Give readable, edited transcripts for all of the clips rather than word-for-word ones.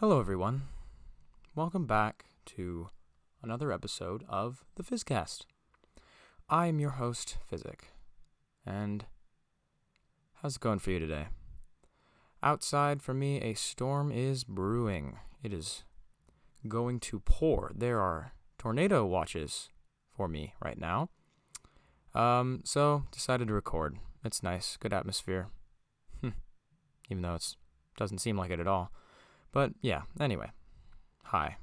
Hello, everyone. Welcome back to another episode of the Phizcast. I am your host, Physic, and how's it going for you today? Outside, for me, a storm is brewing. It is going to pour. There are tornado watches for me right now. So decided to record. It's nice, good atmosphere. Even though it doesn't seem like it at all. But yeah, anyway. Hi.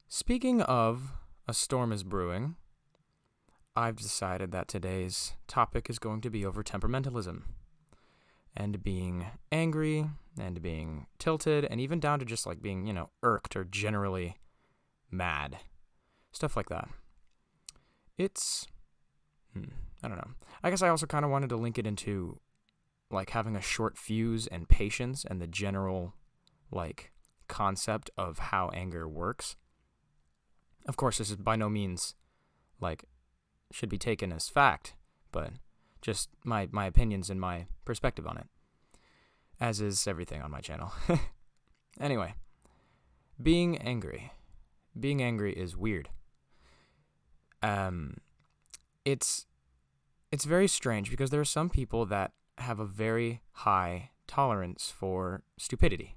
Speaking of a storm is brewing, I've decided that today's topic is going to be over temperamentalism. And being angry, and being tilted, and even down to just like being, irked or generally mad. Stuff like that. It's, I don't know. I guess I also kind of wanted to link it into like having a short fuse and patience and the general like concept of how anger works. Of course, this is by no means like should be taken as fact, but just my opinions and my perspective on it, as is everything on my channel. Anyway, being angry is weird. It's very strange because there are some people that have a very high tolerance for stupidity.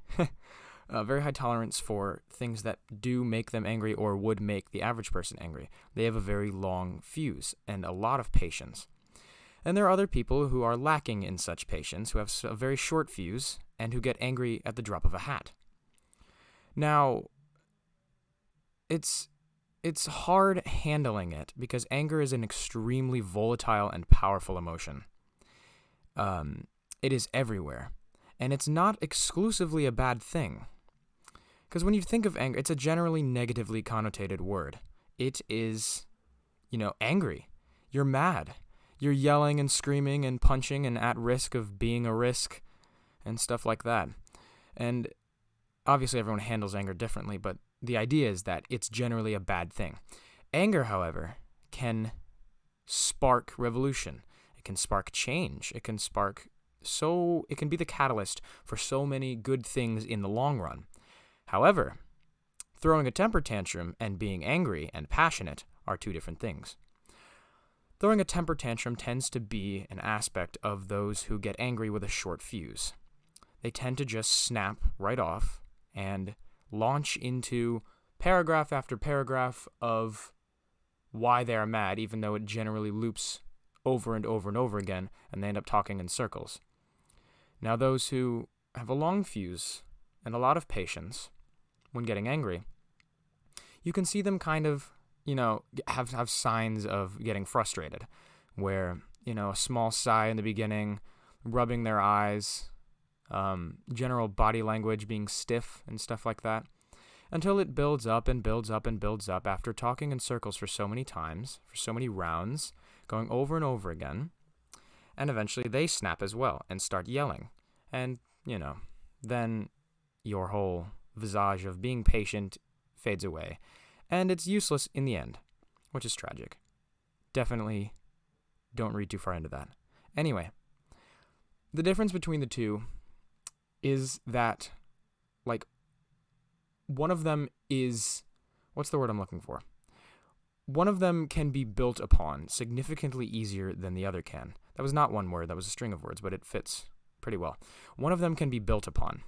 A very high tolerance for things that do make them angry or would make the average person angry. They have a very long fuse and a lot of patience. And there are other people who are lacking in such patience, who have a very short fuse, and who get angry at the drop of a hat. Now, it's hard handling it because anger is an extremely volatile and powerful emotion. It is everywhere, and it's not exclusively a bad thing. Because when you think of anger, it's a generally negatively connotated word. It is, angry. You're mad. You're yelling and screaming and punching and at risk of being a risk and stuff like that. And obviously everyone handles anger differently, but the idea is that it's generally a bad thing. Anger, however, can spark revolution. It can spark change. It can be the catalyst for so many good things in the long run. However, throwing a temper tantrum and being angry and passionate are two different things. Throwing a temper tantrum tends to be an aspect of those who get angry with a short fuse. They tend to just snap right off and launch into paragraph after paragraph of why they are mad, even though it generally loops over and over and over again, and they end up talking in circles. Now, those who have a long fuse and a lot of patience when getting angry, you can see them kind of, have signs of getting frustrated, where, a small sigh in the beginning, rubbing their eyes, general body language being stiff and stuff like that, until it builds up and builds up and builds up after talking in circles for so many times, for so many rounds, going over and over again, and eventually they snap as well and start yelling. And, then your whole visage of being patient fades away, and it's useless in the end, which is tragic. Definitely don't read too far into that. Anyway, the difference between the two is that, one of them is, what's the word I'm looking for? One of them can be built upon significantly easier than the other can. That was not one word, that was a string of words, but it fits pretty well. One of them can be built upon.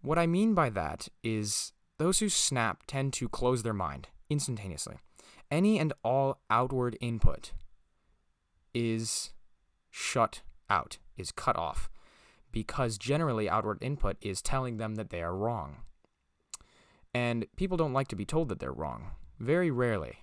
What I mean by that is those who snap tend to close their mind instantaneously. Any and all outward input is shut out, is cut off, because generally outward input is telling them that they are wrong. And people don't like to be told that they're wrong. Very rarely.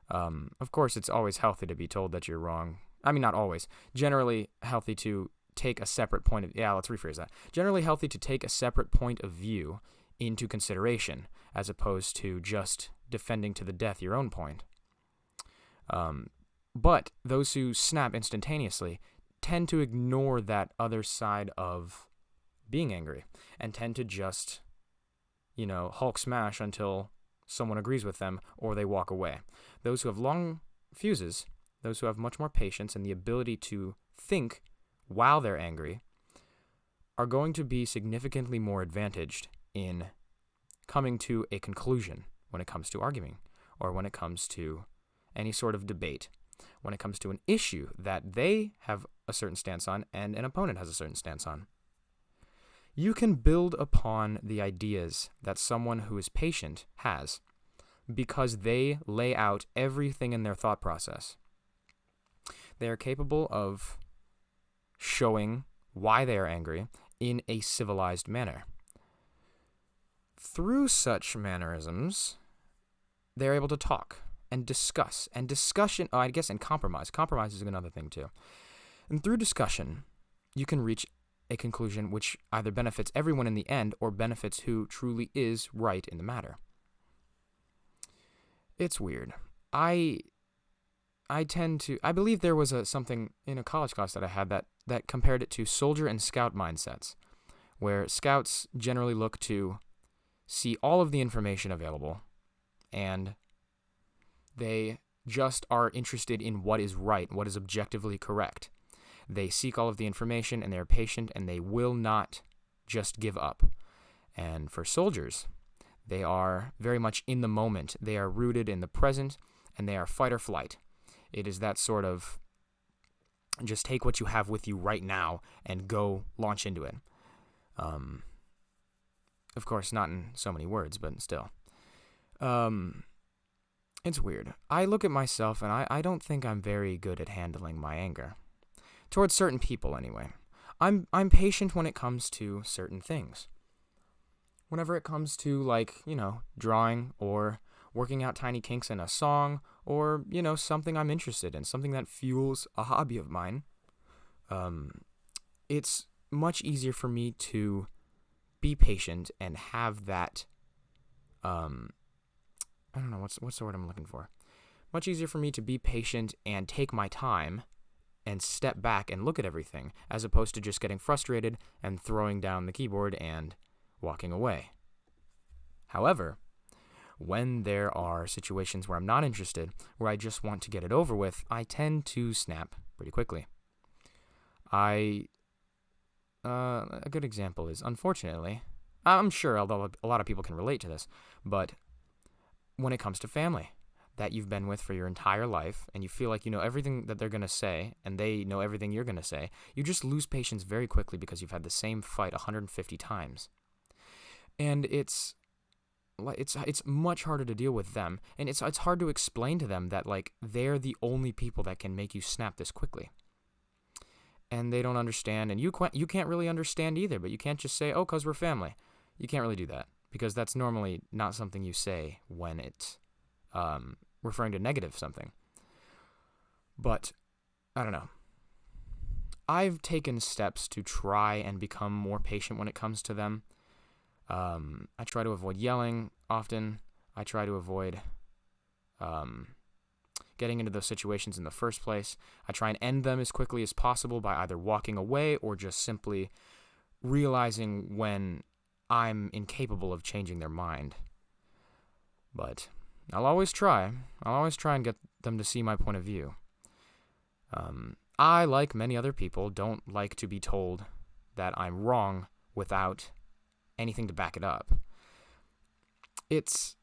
Of course, it's always healthy to be told that you're wrong. I mean, not always. Generally healthy to take a separate point of... Yeah, let's rephrase that. Generally healthy to take a separate point of view into consideration, as opposed to just defending to the death your own point. But those who snap instantaneously tend to ignore that other side of being angry and tend to just, Hulk smash until someone agrees with them or they walk away. Those who have long fuses, those who have much more patience and the ability to think while they're angry, are going to be significantly more advantaged in coming to a conclusion when it comes to arguing, or when it comes to any sort of debate, when it comes to an issue that they have a certain stance on and an opponent has a certain stance on. You can build upon the ideas that someone who is patient has because they lay out everything in their thought process. They are capable of showing why they are angry in a civilized manner. Through such mannerisms, they're able to talk and discuss. And discussion, and compromise. Compromise is another thing too. And through discussion, you can reach a conclusion which either benefits everyone in the end or benefits who truly is right in the matter. It's weird. I believe there was something in a college class that I had that compared it to soldier and scout mindsets, where scouts generally look to see all of the information available, and they just are interested in what is right, what is objectively correct. They seek all of the information, and they're patient, and they will not just give up. And for soldiers, they are very much in the moment. They are rooted in the present, and they are fight or flight. It is that sort of just take what you have with you right now and go launch into it. Of course, not in so many words, but still. It's weird. I look at myself, and I don't think I'm very good at handling my anger. Towards certain people, anyway. I'm patient when it comes to certain things. Whenever it comes to, drawing or working out tiny kinks in a song or, something I'm interested in, something that fuels a hobby of mine, it's much easier for me to be patient and have that, I don't know, what's the word I'm looking for? Much easier for me to be patient and take my time and step back and look at everything, as opposed to just getting frustrated and throwing down the keyboard and walking away. However, when there are situations where I'm not interested, where I just want to get it over with, I tend to snap pretty quickly. A good example is, unfortunately, I'm sure a lot of people can relate to this, but when it comes to family that you've been with for your entire life, and you feel like you know everything that they're going to say, and they know everything you're going to say, you just lose patience very quickly because you've had the same fight 150 times. And it's much harder to deal with them, and it's hard to explain to them that, they're the only people that can make you snap this quickly. And they don't understand, and you can't really understand either, but you can't just say, oh, 'cause we're family. You can't really do that, because that's normally not something you say when it's referring to negative something. But, I don't know. I've taken steps to try and become more patient when it comes to them. I try to avoid yelling often. I try to avoid getting into those situations in the first place. I try and end them as quickly as possible by either walking away or just simply realizing when I'm incapable of changing their mind. But I'll always try. I'll always try and get them to see my point of view. I, like many other people, don't like to be told that I'm wrong without anything to back it up. It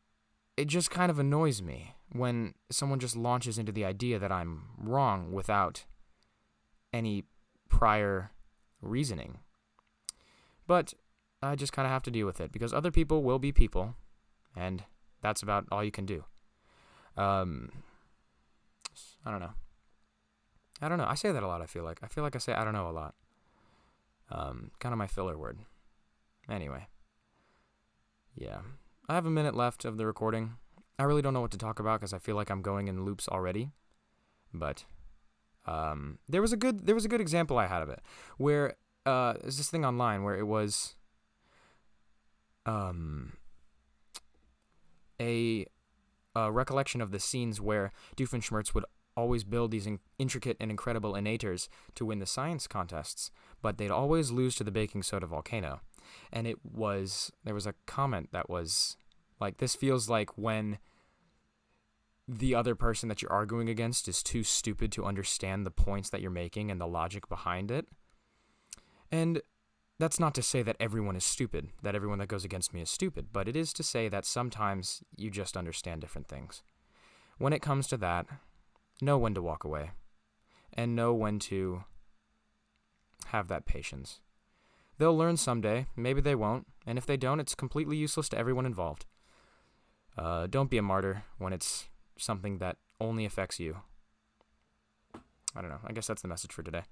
just kind of annoys me when someone just launches into the idea that I'm wrong without any prior reasoning. But I just kind of have to deal with it, because other people will be people, and that's about all you can do. I don't know. I say that a lot, I feel like. I feel like I say I don't know a lot. Kind of my filler word. Anyway. Yeah. I have a minute left of the recording. I really don't know what to talk about because I feel like I'm going in loops already. But there was a good example I had of it, where there's this thing online where it was a recollection of the scenes where Doofenshmirtz would always build these intricate and incredible innators to win the science contests, but they'd always lose to the baking soda volcano. And there was a comment that was like, this feels like when the other person that you're arguing against is too stupid to understand the points that you're making and the logic behind it. And That's not to say that everyone is stupid, that everyone that goes against me is stupid, but it is to say that sometimes you just understand different things. When it comes to that, know when to walk away, and know when to have that patience. They'll learn someday, maybe they won't, and if they don't, it's completely useless to everyone involved. Don't be a martyr when it's something that only affects you. I don't know, I guess that's the message for today.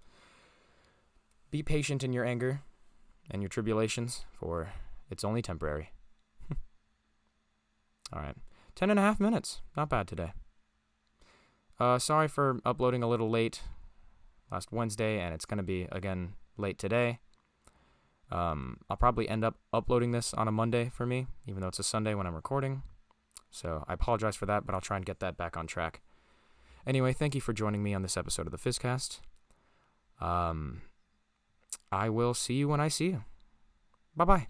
Be patient in your anger and your tribulations, for it's only temporary. Alright, 10.5 minutes, not bad today. Sorry for uploading a little late last Wednesday, and it's going to be, again, late today. I'll probably end up uploading this on a Monday for me, even though it's a Sunday when I'm recording. So I apologize for that, but I'll try and get that back on track. Anyway, thank you for joining me on this episode of the Phizcast. I will see you when I see you. Bye-bye.